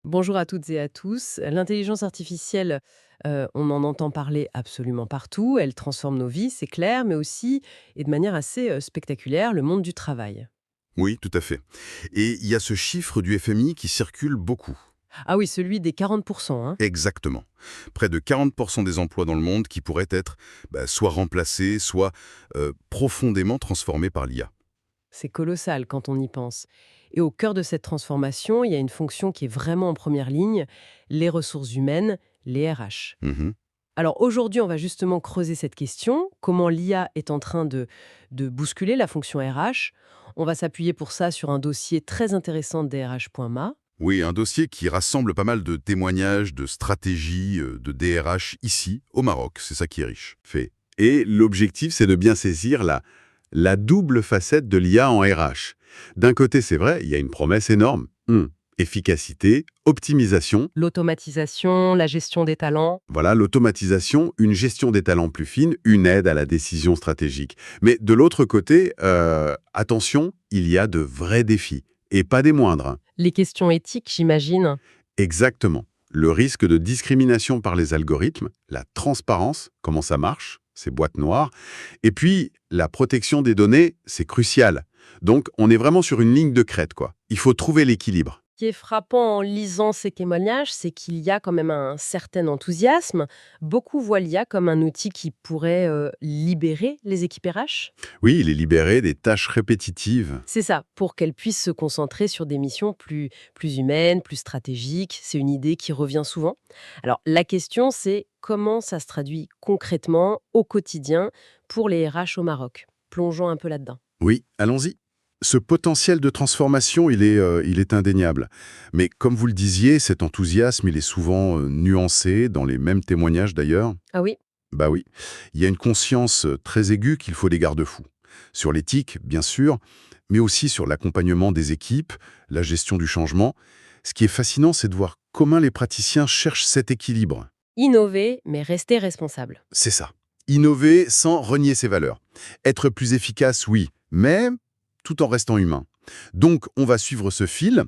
Bonjour à toutes et à tous. L'intelligence artificielle, on en entend parler absolument partout. Elle transforme nos vies, c'est clair, mais aussi, et de manière assez spectaculaire, le monde du travail. Oui, tout à fait. Et il y a ce chiffre du FMI qui circule beaucoup. Ah oui, celui des 40%, hein. Exactement. Près de 40% des emplois dans le monde qui pourraient être soit remplacés, soit profondément transformés par l'IA. C'est colossal quand on y pense. Et au cœur de cette transformation, il y a une fonction qui est vraiment en première ligne, les ressources humaines, les RH. Mhm. Alors aujourd'hui, on va justement creuser cette question, comment l'IA est en train de bousculer la fonction RH. On va s'appuyer pour ça sur un dossier très intéressant de DRH.ma. Oui, un dossier qui rassemble pas mal de témoignages, de stratégies, de DRH ici, au Maroc. C'est ça qui est riche. Fait. Et l'objectif, c'est de bien saisir la double facette de l'IA en RH. D'un côté, c'est vrai, il y a une promesse énorme. Efficacité, optimisation. L'automatisation, la gestion des talents. Voilà, l'automatisation, une gestion des talents plus fine, une aide à la décision stratégique. Mais de l'autre côté, attention, il y a de vrais défis, et pas des moindres, hein. Les questions éthiques, j'imagine. Exactement. Le risque de discrimination par les algorithmes, la transparence, comment ça marche, ces boîtes noires, et puis la protection des données, c'est crucial. Donc on est vraiment sur une ligne de crête, quoi. Il faut trouver l'équilibre. Ce qui est frappant en lisant ces témoignages, c'est qu'il y a quand même un certain enthousiasme. Beaucoup voient l'IA comme un outil qui pourrait libérer les équipes RH. Oui, il est libéré des tâches répétitives. C'est ça, pour qu'elles puissent se concentrer sur des missions plus humaines, plus stratégiques. C'est une idée qui revient souvent. Alors, la question, c'est comment ça se traduit concrètement au quotidien pour les RH au Maroc. Plongeons un peu là-dedans. Oui, allons-y. Ce potentiel de transformation, il est indéniable. Mais comme vous le disiez, cet enthousiasme, il est souvent nuancé, dans les mêmes témoignages d'ailleurs. Ah oui. Bah oui, il y a une conscience très aiguë qu'il faut des garde-fous. Sur l'éthique, bien sûr, mais aussi sur l'accompagnement des équipes, la gestion du changement. Ce qui est fascinant, c'est de voir comment les praticiens cherchent cet équilibre. Innover, mais rester responsable. C'est ça. Innover sans renier ses valeurs. Être plus efficace, oui, mais tout en restant humain. Donc, on va suivre ce fil,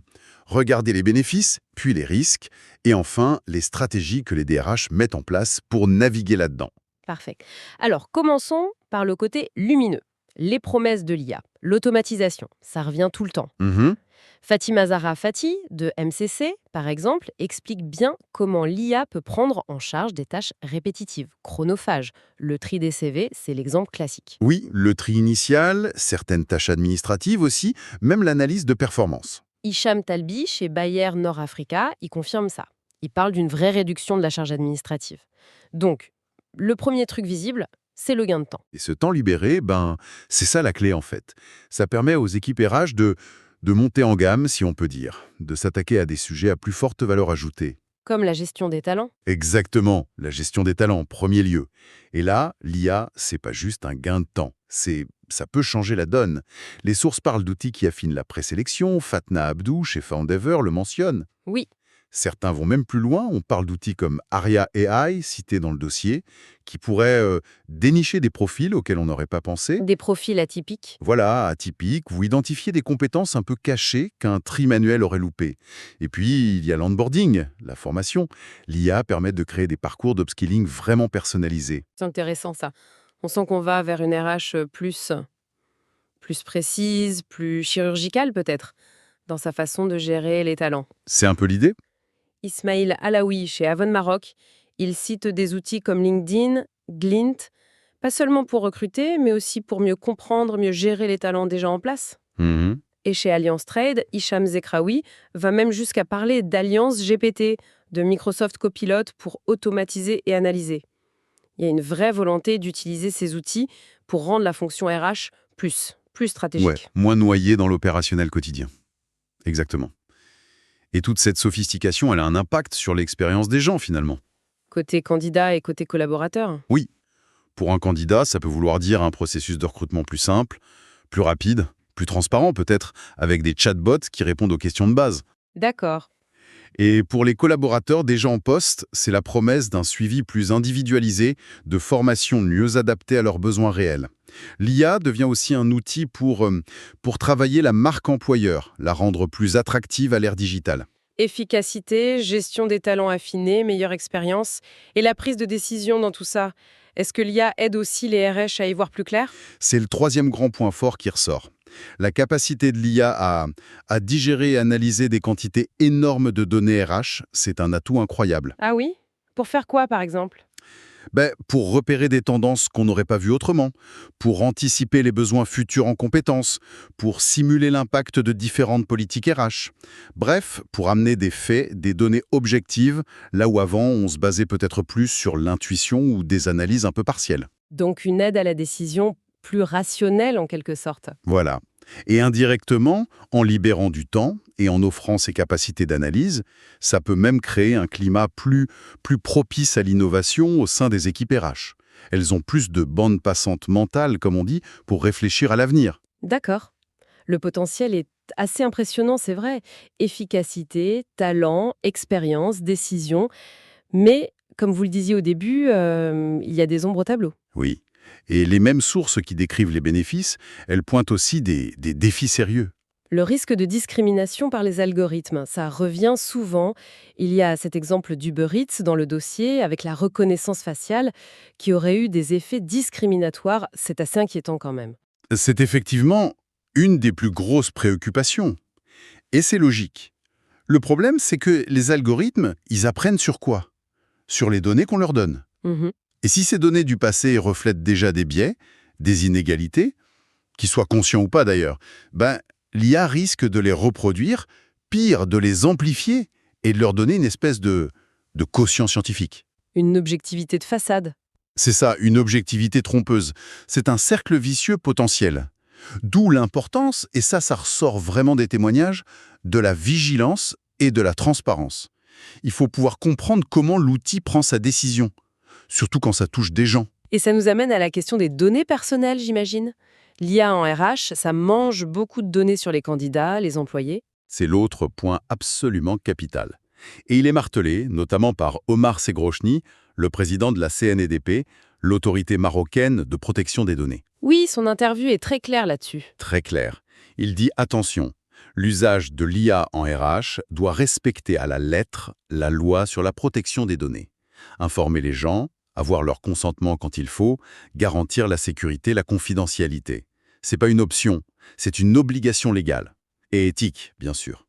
regarder les bénéfices, puis les risques, et enfin, les stratégies que les DRH mettent en place pour naviguer là-dedans. Parfait. Alors, commençons par le côté lumineux. Les promesses de l'IA, l'automatisation, ça revient tout le temps. Mhm. Fatima Zahra Fati, de MCC, par exemple, explique bien comment l'IA peut prendre en charge des tâches répétitives, chronophages. Le tri des CV, c'est l'exemple classique. Oui, le tri initial, certaines tâches administratives aussi, même l'analyse de performance. Hicham Talbi, chez Bayer Nord Africa, il confirme ça. Il parle d'une vraie réduction de la charge administrative. Donc, le premier truc visible, c'est le gain de temps. Et ce temps libéré, c'est ça la clé en fait. Ça permet aux équipes RH de monter en gamme, si on peut dire, de s'attaquer à des sujets à plus forte valeur ajoutée. Comme la gestion des talents. Exactement, la gestion des talents en premier lieu. Et là, l'IA, c'est pas juste un gain de temps, ça peut changer la donne. Les sources parlent d'outils qui affinent la présélection, Fatna Abdou chez Foundever le mentionne. Oui, Certains vont même plus loin, on parle d'outils comme Aria AI, cités dans le dossier, qui pourraient dénicher des profils auxquels on n'aurait pas pensé. des profils atypiques. Voilà, atypiques, ou identifier des compétences un peu cachées qu'un tri manuel aurait loupées. Et puis, il y a l'onboarding, la formation. L'IA permet de créer des parcours d'upskilling vraiment personnalisés. C'est intéressant ça. On sent qu'on va vers une RH plus précise, plus chirurgicale peut-être, dans sa façon de gérer les talents. C'est un peu l'idée? Ismail Alaoui, chez Avon Maroc, il cite des outils comme LinkedIn, Glint, pas seulement pour recruter, mais aussi pour mieux comprendre, mieux gérer les talents déjà en place. Mhm. Et chez Alliance Trade, Hicham Zekraoui va même jusqu'à parler d'Alliance GPT, de Microsoft Copilot pour automatiser et analyser. Il y a une vraie volonté d'utiliser ces outils pour rendre la fonction RH plus Ouais, stratégique. moins noyé dans l'opérationnel quotidien. Exactement. Et toute cette sophistication, elle a un impact sur l'expérience des gens, finalement. Côté candidat et côté collaborateur. Oui, pour un candidat, ça peut vouloir dire un processus de recrutement plus simple, plus rapide, plus transparent peut-être, avec des chatbots qui répondent aux questions de base. D'accord. Et pour les collaborateurs déjà en poste, c'est la promesse d'un suivi plus individualisé, de formations mieux adaptées à leurs besoins réels. L'IA devient aussi un outil pour travailler la marque employeur, la rendre plus attractive à l'ère digitale. Efficacité, gestion des talents affinés, meilleure expérience et la prise de décision dans tout ça. Est-ce que l'IA aide aussi les RH à y voir plus clair? C'est le troisième grand point fort qui ressort. La capacité de l'IA à digérer et analyser des quantités énormes de données RH, c'est un atout incroyable. Ah oui? Pour faire quoi, par exemple? Pour repérer des tendances qu'on n'aurait pas vues autrement, pour anticiper les besoins futurs en compétences, pour simuler l'impact de différentes politiques RH. Bref, pour amener des faits, des données objectives, là où avant on se basait peut-être plus sur l'intuition ou des analyses un peu partielles. Donc une aide à la décision plus rationnelle en quelque sorte. Voilà. Et indirectement, en libérant du temps et en offrant ses capacités d'analyse, ça peut même créer un climat plus propice à l'innovation au sein des équipes RH. Elles ont plus de bande passante mentale, comme on dit, pour réfléchir à l'avenir. D'accord. Le potentiel est assez impressionnant, c'est vrai. Efficacité, talent, expérience, décision. Mais, comme vous le disiez au début, il y a des ombres au tableau. Oui. Et les mêmes sources qui décrivent les bénéfices, elles pointent aussi des défis sérieux. Le risque de discrimination par les algorithmes, ça revient souvent. Il y a cet exemple d'Uber Eats dans le dossier avec la reconnaissance faciale qui aurait eu des effets discriminatoires. C'est assez inquiétant quand même. C'est effectivement une des plus grosses préoccupations. Et c'est logique. Le problème, c'est que les algorithmes, ils apprennent sur quoi? Sur les données qu'on leur donne. Mhm. Et si ces données du passé reflètent déjà des biais, des inégalités, qu'ils soient conscients ou pas d'ailleurs, l'IA risque de les reproduire, pire, de les amplifier et de leur donner une espèce de quotient scientifique. Une objectivité de façade. C'est ça, une objectivité trompeuse. C'est un cercle vicieux potentiel. D'où l'importance, et ça ressort vraiment des témoignages, de la vigilance et de la transparence. Il faut pouvoir comprendre comment l'outil prend sa décision, surtout quand ça touche des gens. Et ça nous amène à la question des données personnelles, j'imagine. L'IA en RH, ça mange beaucoup de données sur les candidats, les employés. C'est l'autre point absolument capital. Et il est martelé, notamment par Omar Segrochni, le président de la CNEDP, l'autorité marocaine de protection des données. Oui, son interview est très claire là-dessus. Très clair. Il dit « Attention, l'usage de l'IA en RH doit respecter à la lettre la loi sur la protection des données. Informer les gens, avoir leur consentement quand il faut, garantir la sécurité, la confidentialité. C'est pas une option, c'est une obligation légale. Et éthique, bien sûr. »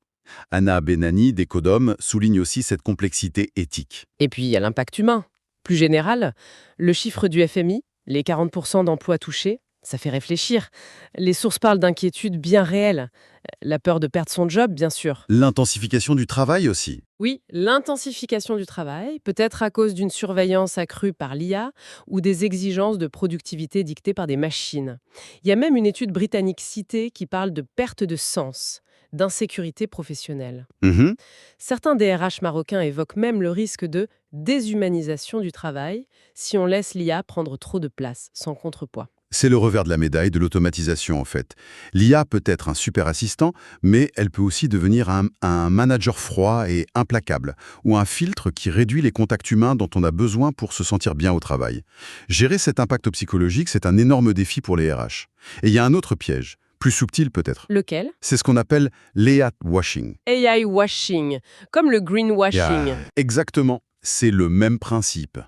Anna Benani d'Ecodom souligne aussi cette complexité éthique. Et puis, il y a l'impact humain. Plus général, le chiffre du FMI, les 40% d'emplois touchés, ça fait réfléchir. Les sources parlent d'inquiétudes bien réelles. La peur de perdre son job, bien sûr. L'intensification du travail aussi. Oui, l'intensification du travail, peut-être à cause d'une surveillance accrue par l'IA ou des exigences de productivité dictées par des machines. Il y a même une étude britannique citée qui parle de perte de sens, d'insécurité professionnelle. Mhm. Certains DRH marocains évoquent même le risque de déshumanisation du travail si on laisse l'IA prendre trop de place, sans contrepoids. C'est le revers de la médaille de l'automatisation en fait. L'IA peut être un super assistant, mais elle peut aussi devenir un manager froid et implacable, ou un filtre qui réduit les contacts humains dont on a besoin pour se sentir bien au travail. Gérer cet impact psychologique, c'est un énorme défi pour les RH. Et il y a un autre piège, plus subtil peut-être. Lequel? C'est ce qu'on appelle l'AI washing. AI washing, comme le greenwashing. Exactement, c'est le même principe.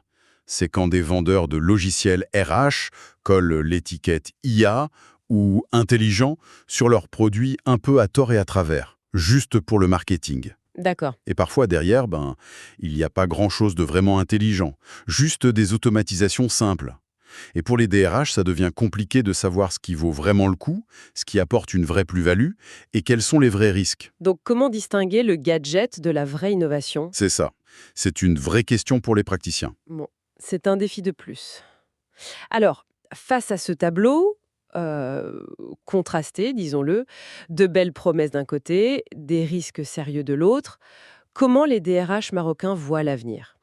C'est quand des vendeurs de logiciels RH collent l'étiquette IA ou intelligent sur leurs produits un peu à tort et à travers, juste pour le marketing. D'accord. Et parfois derrière, il n'y a pas grand-chose de vraiment intelligent, juste des automatisations simples. Et pour les DRH, ça devient compliqué de savoir ce qui vaut vraiment le coup, ce qui apporte une vraie plus-value, et quels sont les vrais risques. Donc comment distinguer le gadget de la vraie innovation? C'est ça. C'est une vraie question pour les praticiens. Bon, c'est un défi de plus. Alors, face à ce tableau, contrasté, disons-le, de belles promesses d'un côté, des risques sérieux de l'autre, comment les DRH marocains voient l'avenir?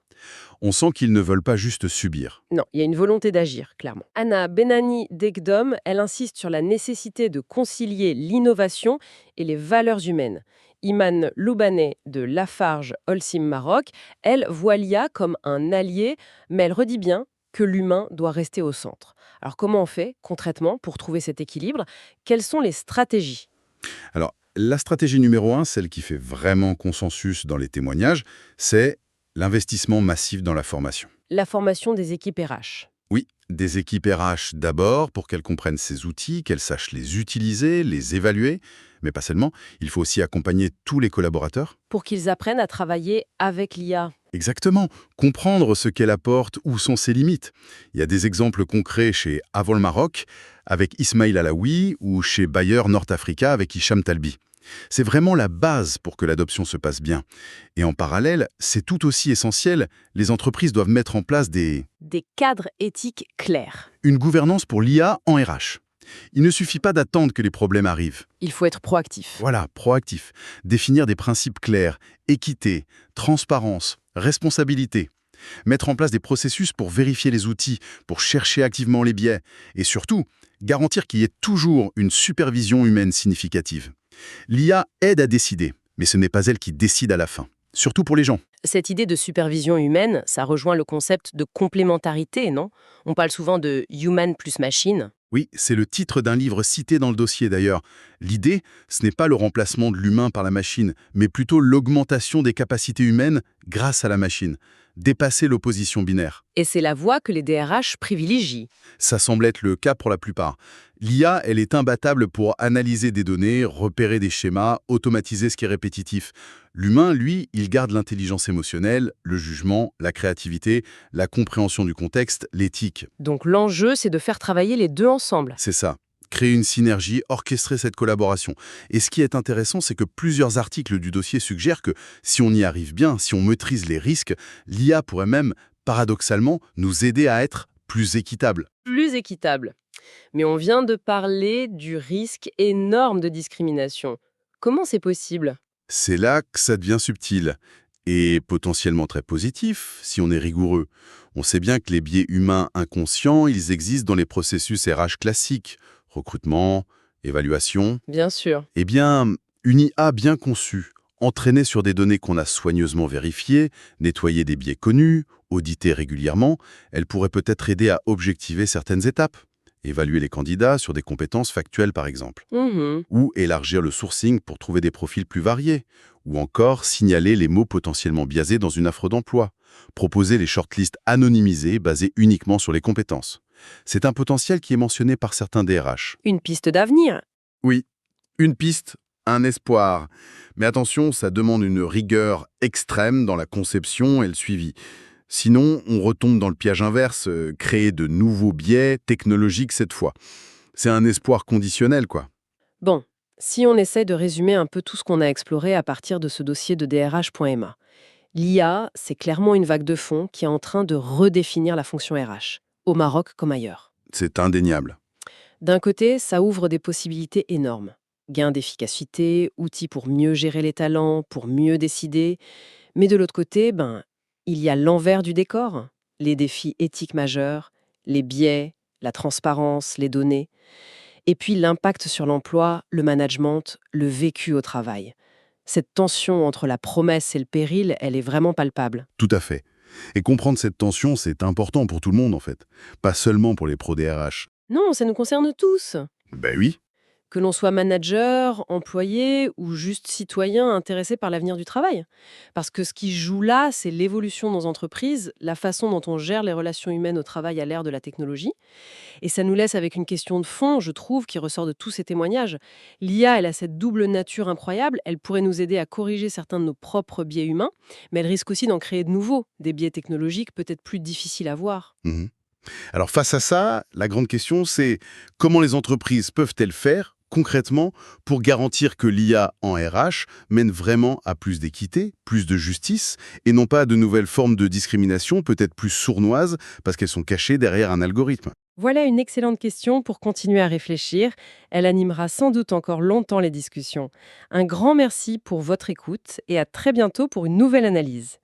On sent qu'ils ne veulent pas juste subir. Non, il y a une volonté d'agir, clairement. Anna Benani d'Ekdom, elle insiste sur la nécessité de concilier l'innovation et les valeurs humaines. Iman Loubanet de Lafarge Holcim Maroc, elle voit l'IA comme un allié, mais elle redit bien que l'humain doit rester au centre. Alors comment on fait concrètement pour trouver cet équilibre? Quelles sont les stratégies? Alors, La stratégie numéro 1, celle qui fait vraiment consensus dans les témoignages, c'est l'investissement massif dans la formation. La formation des équipes RH. Oui, des équipes RH d'abord pour qu'elles comprennent ces outils, qu'elles sachent les utiliser, les évaluer, mais pas seulement, il faut aussi accompagner tous les collaborateurs. Pour qu'ils apprennent à travailler avec l'IA. Exactement, comprendre ce qu'elle apporte, où sont ses limites. Il y a des exemples concrets chez Avon Maroc avec Ismail Alaoui ou chez Bayer North Africa avec Hicham Talbi. C'est vraiment la base pour que l'adoption se passe bien. Et en parallèle, c'est tout aussi essentiel, les entreprises doivent mettre en place Des cadres éthiques clairs. une gouvernance pour l'IA en RH. Il ne suffit pas d'attendre que les problèmes arrivent. Il faut être proactif. Voilà, proactif. Définir des principes clairs, équité, transparence, responsabilité. Mettre en place des processus pour vérifier les outils, pour chercher activement les biais. Et surtout, garantir qu'il y ait toujours une supervision humaine significative. L'IA aide à décider, mais ce n'est pas elle qui décide à la fin. Surtout pour les gens. Cette idée de supervision humaine, ça rejoint le concept de complémentarité, non? On parle souvent de human plus machine. Oui, c'est le titre d'un livre cité dans le dossier d'ailleurs. L'idée, ce n'est pas le remplacement de l'humain par la machine, mais plutôt l'augmentation des capacités humaines grâce à la machine. Dépasser l'opposition binaire. Et c'est la voie que les DRH privilégient. Ça semble être le cas pour la plupart. L'IA, elle est imbattable pour analyser des données, repérer des schémas, automatiser ce qui est répétitif. L'humain, lui, il garde l'intelligence émotionnelle, le jugement, la créativité, la compréhension du contexte, l'éthique. Donc l'enjeu, c'est de faire travailler les deux ensemble. C'est ça. Créer une synergie, orchestrer cette collaboration. Et ce qui est intéressant, c'est que plusieurs articles du dossier suggèrent que si on y arrive bien, si on maîtrise les risques, l'IA pourrait même, paradoxalement, nous aider à être plus équitable. Plus équitable. Mais on vient de parler du risque énorme de discrimination. Comment c'est possible? C'est là que ça devient subtil et potentiellement très positif si on est rigoureux. On sait bien que les biais humains inconscients, ils existent dans les processus RH classiques. Recrutement, évaluation. Bien sûr. Eh bien, une IA bien conçue, entraînée sur des données qu'on a soigneusement vérifiées, nettoyer des biais connus, auditer régulièrement, elle pourrait peut-être aider à objectiver certaines étapes. Évaluer les candidats sur des compétences factuelles par exemple. Mhm. Ou élargir le sourcing pour trouver des profils plus variés. Ou encore signaler les mots potentiellement biaisés dans une offre d'emploi. Proposer les shortlists anonymisées basées uniquement sur les compétences. C'est un potentiel qui est mentionné par certains DRH. Une piste d'avenir. Oui, une piste, un espoir. Mais attention, ça demande une rigueur extrême dans la conception et le suivi. Sinon, on retombe dans le piège inverse, créer de nouveaux biais technologiques cette fois. C'est un espoir conditionnel, quoi. Bon, si on essaie de résumer un peu tout ce qu'on a exploré à partir de ce dossier de DRH.ma, l'IA, c'est clairement une vague de fond qui est en train de redéfinir la fonction RH, au Maroc comme ailleurs. C'est indéniable. D'un côté, ça ouvre des possibilités énormes. Gains d'efficacité, outils pour mieux gérer les talents, pour mieux décider. Mais de l'autre côté, il y a l'envers du décor, les défis éthiques majeurs, les biais, la transparence, les données, et puis l'impact sur l'emploi, le management, le vécu au travail. Cette tension entre la promesse et le péril, elle est vraiment palpable. Tout à fait. Et comprendre cette tension, c'est important pour tout le monde, en fait. Pas seulement pour les pros DRH. Non, ça nous concerne tous. Ben oui. Que l'on soit manager, employé ou juste citoyen intéressé par l'avenir du travail. Parce que ce qui joue là, c'est l'évolution dans nos entreprises, la façon dont on gère les relations humaines au travail à l'ère de la technologie. Et ça nous laisse avec une question de fond, je trouve, qui ressort de tous ces témoignages. L'IA, elle a cette double nature incroyable, elle pourrait nous aider à corriger certains de nos propres biais humains, mais elle risque aussi d'en créer de nouveaux, des biais technologiques peut-être plus difficiles à voir. Mhm. Alors face à ça, la grande question, c'est comment les entreprises peuvent-elles faire concrètement pour garantir que l'IA en RH mène vraiment à plus d'équité, plus de justice, et non pas à de nouvelles formes de discrimination, peut-être plus sournoises, parce qu'elles sont cachées derrière un algorithme. Voilà une excellente question pour continuer à réfléchir. Elle animera sans doute encore longtemps les discussions. Un grand merci pour votre écoute et à très bientôt pour une nouvelle analyse.